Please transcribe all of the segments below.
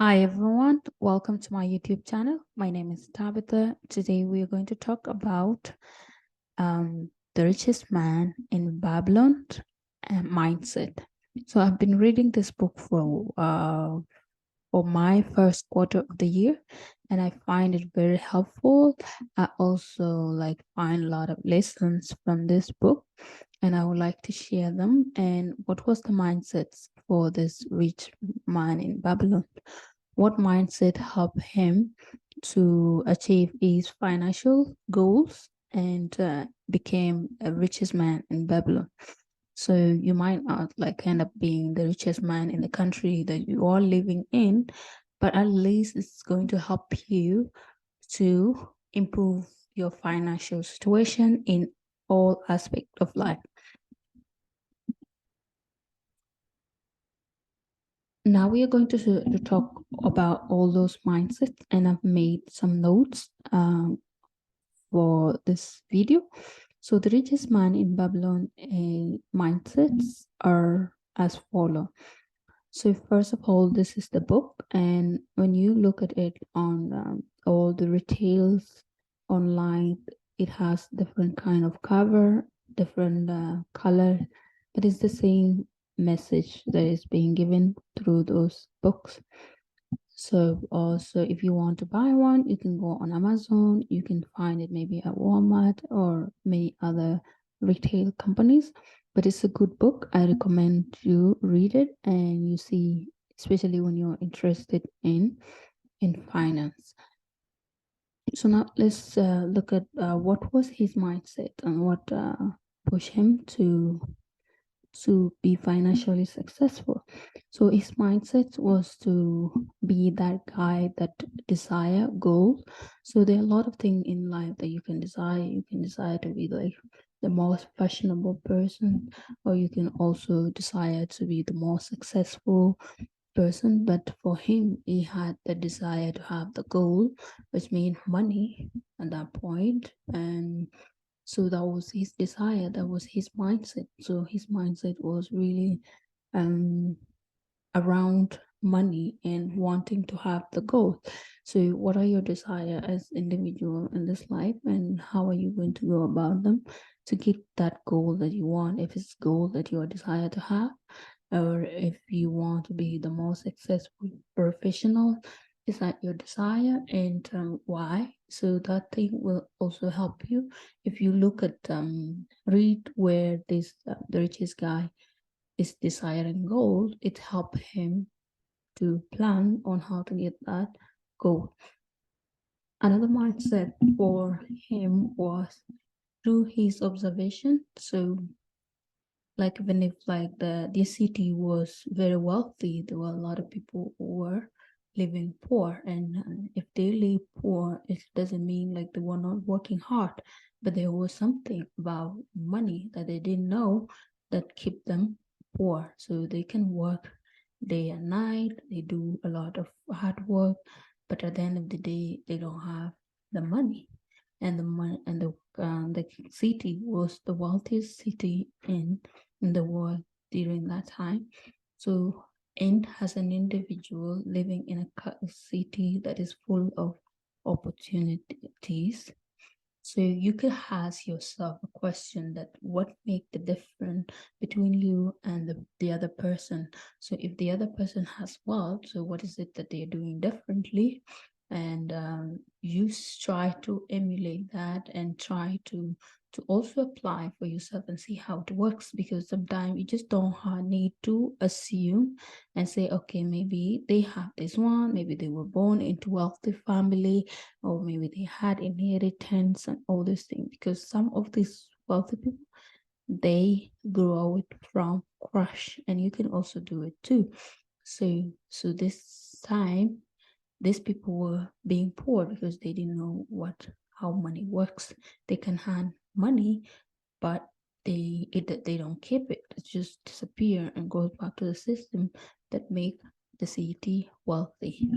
Hi everyone, welcome to my YouTube channel. My name is Tabitha. Today we are going to talk about the richest man in Babylon and mindset. So I've been reading this book for my first quarter of the year, and I find it very helpful. I also find a lot of lessons from this book, and I would like to share them. And what was the mindsets for this rich man in Babylon? What mindset helped him to achieve his financial goals and became a richest man in Babylon? So you might not end up being the richest man in the country that you are living in, but at least it's going to help you to improve your financial situation in all aspects of life. Now we are going to talk about all those mindsets, and I've made some notes for this video. So the richest man in Babylon mindsets are as follow. So first of all, this is the book, and when you look at it on all the retails online, it has different kind of cover, different color, but it's the same message that is being given through those books. So also, if you want to buy one, you can go on Amazon. You can find it maybe at Walmart or many other retail companies. But it's a good book. I recommend you read it and you see, especially when you're interested in finance. So now let's look at what was his mindset and what pushed him to be financially successful. So his mindset was to be that guy that desire goals. So there are a lot of things in life that you can desire. You can desire to be like the most fashionable person, or you can also desire to be the most successful person. But for him, he had the desire to have the goal, which means money at that point. And so that was his desire, that was his mindset. So his mindset was really um around money and wanting to have the goal. So what are your desire as individual in this life, and how are you going to go about them to get that goal that you want? If it's goal that you desire to have, or if you want to be the most successful professional, is that your desire, and why? So that thing will also help you. If you look at read where this the richest guy is desiring gold, it helped him to plan on how to get that goal. Another mindset for him was through his observation. So like even if the city was very wealthy, there were a lot of people who were living poor, and if they live poor, it doesn't mean like they were not working hard, but there was something about money that they didn't know that kept them poor. So they can work day and night, they do a lot of hard work, but at the end of the day they don't have the money. And the money and the city was the wealthiest city in the world during that time. So, and as an individual living in a city that is full of opportunities, so you could ask yourself a question that what make the difference between you and the other person. So if the other person has wealth, so what is it that they're doing differently? And you try to emulate that and try to also apply for yourself and see how it works, because sometimes you just don't need to assume and say, okay, maybe they have this one, maybe they were born into wealthy family, or maybe they had inheritance and all these things, because some of these wealthy people, they grow it from crush, and you can also do it too. So this time these people were being poor because they didn't know how money works. They can hand money, but they don't keep it. It just disappear and goes back to the system that make the city wealthy.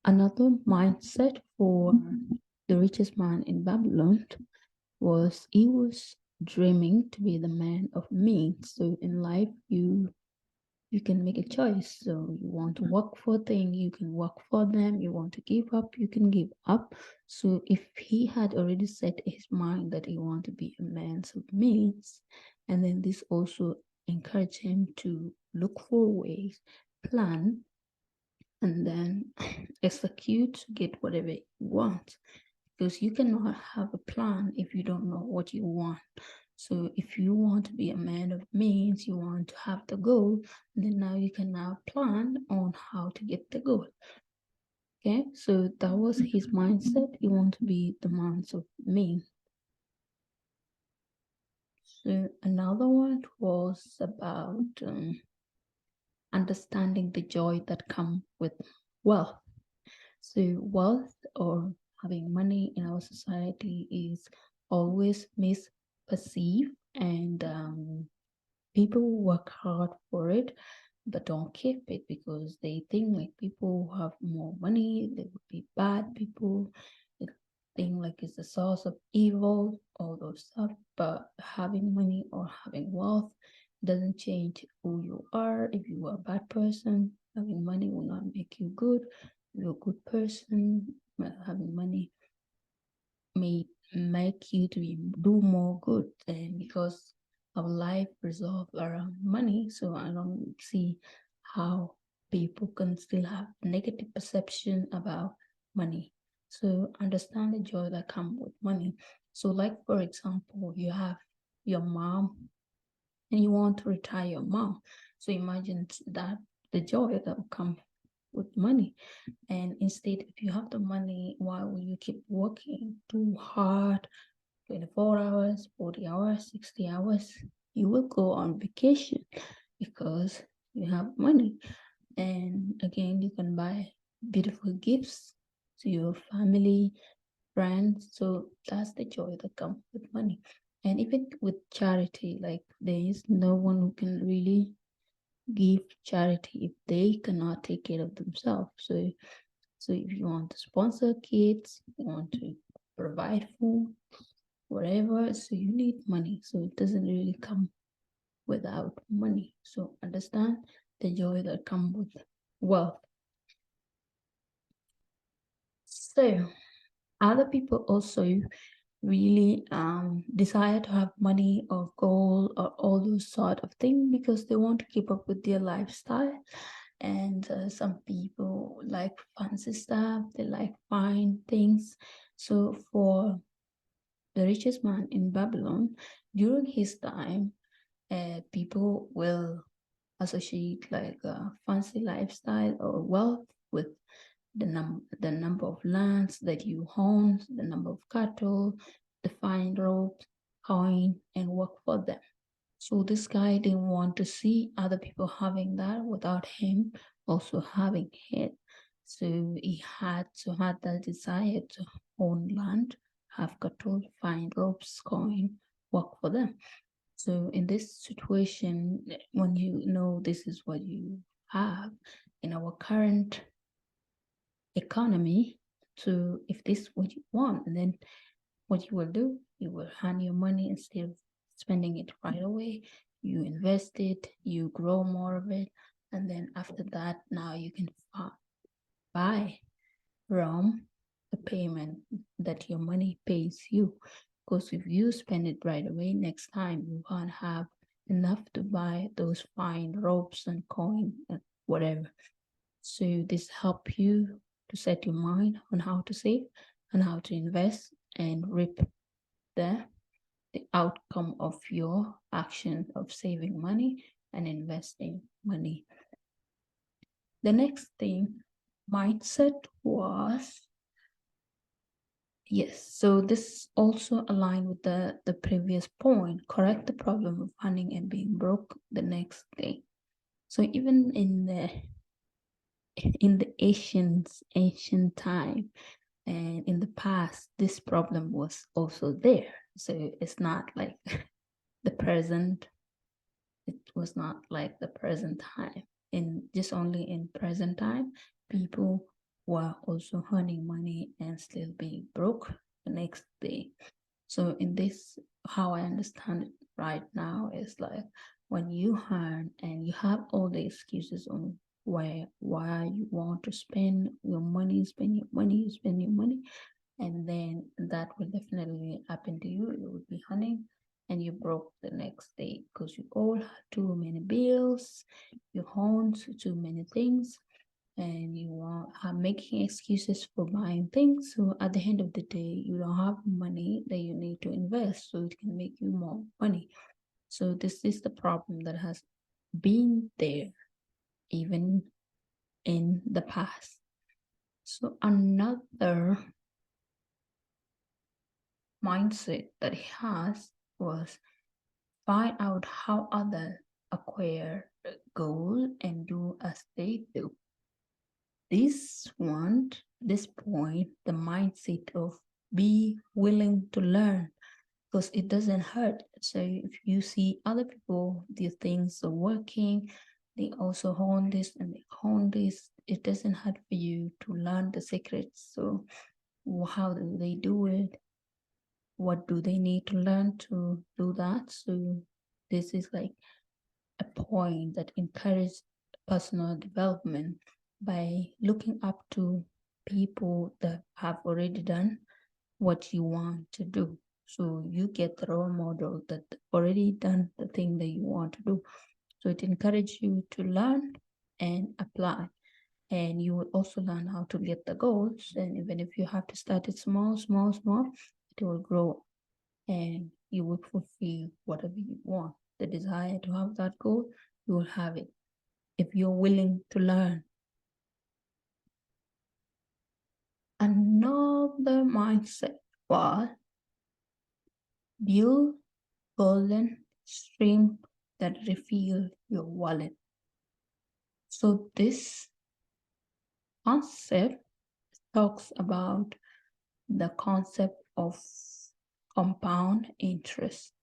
Another mindset for the richest man in Babylon was he was dreaming to be the man of means. So in life, you can make a choice. So you want to work for things, you can work for them. You want to give up, you can give up. So if he had already set his mind that he want to be a man of means, and then this also encourage him to look for ways, plan, and then execute, get whatever you want. Because you cannot have a plan if you don't know what you want. So if you want to be a man of means, you want to have the goal, then now you can now plan on how to get the goal. Okay, so that was his mindset. He want to be the man of means. So another one was about understanding the joy that comes with wealth. So wealth or having money in our society is always misperceived, and people work hard for it but don't keep it because they think like people who have more money, they would be bad people. They think like it's a source of evil, all those stuff. But having money or having wealth doesn't change who you are. If you are a bad person, having money will not make you good. If you're a good person, having money may make you to do more good. And because our life revolves around money, so I don't see how people can still have negative perception about money. So understand the joy that comes with money. So like for example, you have your mom and you want to retire your mom. So imagine that the joy that will come with money. And instead, if you have the money, why will you keep working too hard, 24 hours, 40 hours, 60 hours? You will go on vacation because you have money. And again, you can buy beautiful gifts to your family, friends. So that's the joy that comes with money. And even with charity, like there is no one who can really give charity if they cannot take care of themselves. So if you want to sponsor kids, you want to provide food, whatever, so you need money. So it doesn't really come without money. So understand the joy that comes with wealth. So other people also really desire to have money or gold or all those sort of things because they want to keep up with their lifestyle. And some people like fancy stuff, they like fine things. So for the richest man in Babylon, during his time, people will associate like a fancy lifestyle or wealth with the number of lands that you own, the number of cattle, the fine robes, coin, and work for them. So this guy didn't want to see other people having that without him also having it. So he had to have that desire to own land, have cattle, find ropes, coin, work for them. So in this situation, when you know this is what you have in our current economy, so if this is what you want, and then what you will do, you will hand your money instead of spending it right away. You invest it, you grow more of it, and then after that, now you can buy from the payment that your money pays you. Because if you spend it right away, next time you won't have enough to buy those fine ropes and coin and whatever. So this help you to set your mind on how to save and how to invest and reap the outcome of your action of saving money and investing money. The next thing, mindset was, yes, so this also aligned with the previous point, correct the problem of funding and being broke the next day. So even in the ancient time and in the past, this problem was also there. So it's not like the present, it was not like the present time. In just only in present time, people were also earning money and still being broke the next day. So in this, how I understand it right now is like when you earn and you have all the excuses on why you want to spend your money, spend your money, and then that will definitely happen to you. You will be hunting and you broke the next day because you all had too many bills, you own too many things, and you are making excuses for buying things. So at the end of the day, you don't have money that you need to invest so it can make you more money. So this is the problem that has been there even in the past. So another mindset that he has was find out how others acquire goal and do as they do. This point, the mindset of be willing to learn because it doesn't hurt. So if you see other people, their things are working, they also hone this and they hone this, it doesn't hurt for you to learn the secrets. So how do they do it? What do they need to learn to do that? So this is like a point that encourages personal development by looking up to people that have already done what you want to do. So you get the role model that already done the thing that you want to do. So it encourages you to learn and apply. And you will also learn how to get the goals. And even if you have to start it small, it will grow and you will fulfill whatever you want. The desire to have that goal, you will have it if you're willing to learn. Another mindset was build golden stream that refill your wallet. So this concept talks about the concept of compound interest,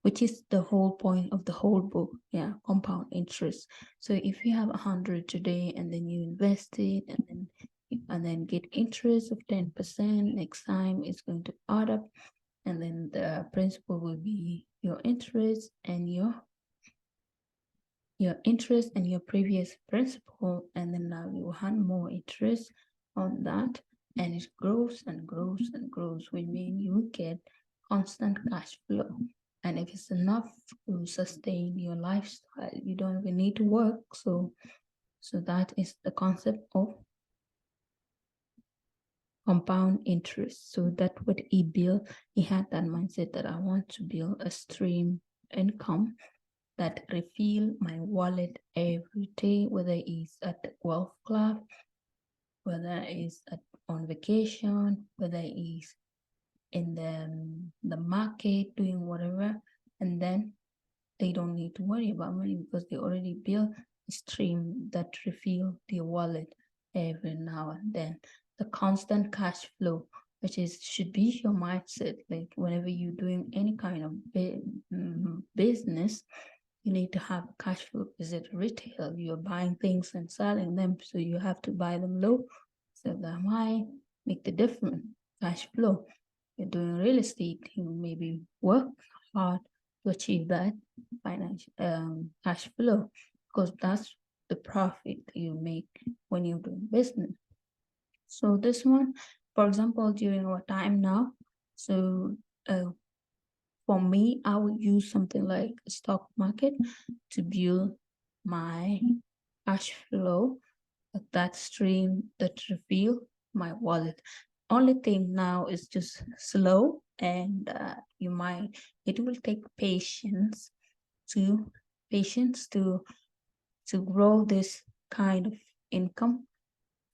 which is the whole point of the whole book. Yeah, compound interest. So if you have 100 today and then you invest it and then get interest of 10%, next time it's going to add up, and then the principal will be your interest and your previous principal, and then now you have more interest on that, and it grows and grows and grows, which means you get constant cash flow. And if it's enough to sustain your lifestyle, you don't even need to work. So that is the concept of compound interest. So that what he built, he had that mindset that I want to build a stream income that refill my wallet every day, whether it's at the golf club, whether it's on vacation, whether it's in the market doing whatever, and then they don't need to worry about money because they already built a stream that refill their wallet every now and then. The constant cash flow, which is should be your mindset. Like whenever you're doing any kind of business, you need to have cash flow. Is it retail? You're buying things and selling them, so you have to buy them low so that might make the difference. Cash flow. You're doing real estate, you maybe work hard to achieve that financial cash flow because that's the profit you make when you're doing business. So this one, for example, during our time now, so for me, I would use something like a stock market to build my cash flow, that stream that refill my wallet. Only thing now is just slow, and it will take to patience to grow this kind of income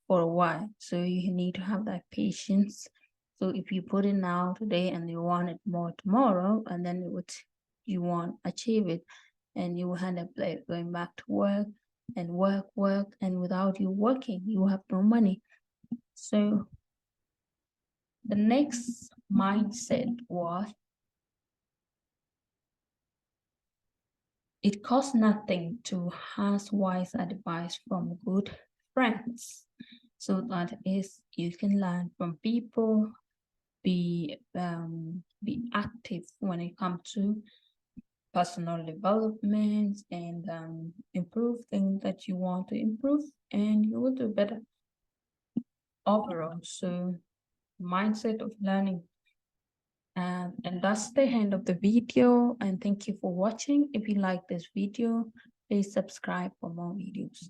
for a while. So you need to have that patience. So if you put it now today and you want it more tomorrow, and then you want achieve it, and you will end up like going back to work and work, and without you working, you have no money. So the next mindset was it costs nothing to ask wise advice from good friends. So that is you can learn from people, be active when it comes to personal development and improve things that you want to improve, and you will do better overall. So, mindset of learning. And that's the end of the video. And thank you for watching. If you like this video, please subscribe for more videos.